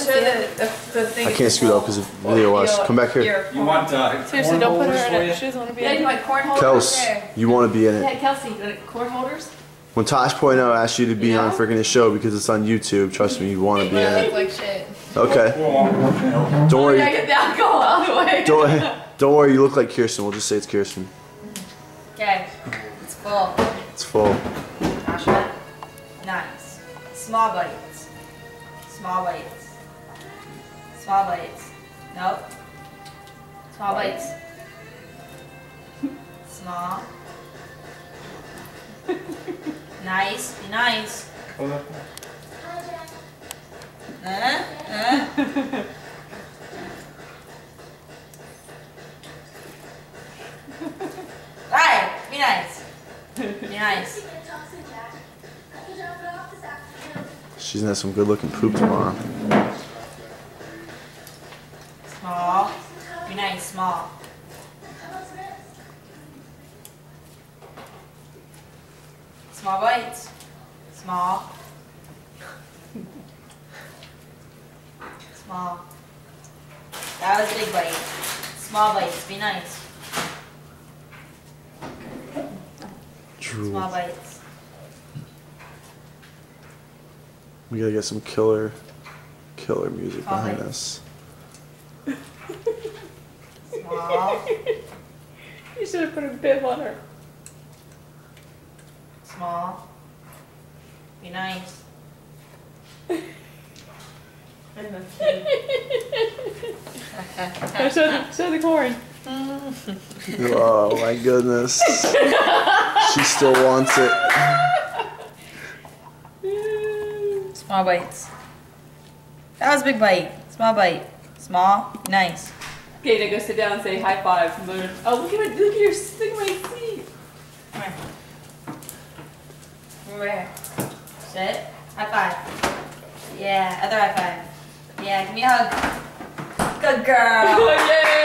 show the thing. I can't scoot up because of video watch. Come back here. You want seriously, don't put her in it. you? She doesn't want to be Yeah, in you it. want corn holders? Kels, you want to be in Yeah, it. Kelsey, you want corn holders? When Tosh.0 asked you to be on freaking his show because it's on YouTube, trust me, you want to be in I look it. like shit. Okay. Don't Yeah, worry. get the alcohol out of the way. Don't worry. You look like Kirsten. We'll just say it's Kirsten. Okay, it's full. It's full. Tasha. Nice. Small bites. Small bites. Small bites. Nope. Small bites. Small. Nice. Be nice. Alright, be nice. Be nice. She's gonna have some good looking poop tomorrow. Small. Be nice, small. Small bites. Small. Small. That was a big bite. Small bites. Be nice. Small bites. We gotta get some killer music Small behind bites. us. Small. You should have put a bib on her. Small. Be nice. Show the corn. Oh my goodness. She still wants it. Small bites. That was a big bite. Small bite. Small. Be nice. Okay, now go sit down and say high five. Oh, look at your thing on my seat. Come here. Over here. Sit. High five. Yeah, other high five. Yeah, give me a hug. Good girl. Yay!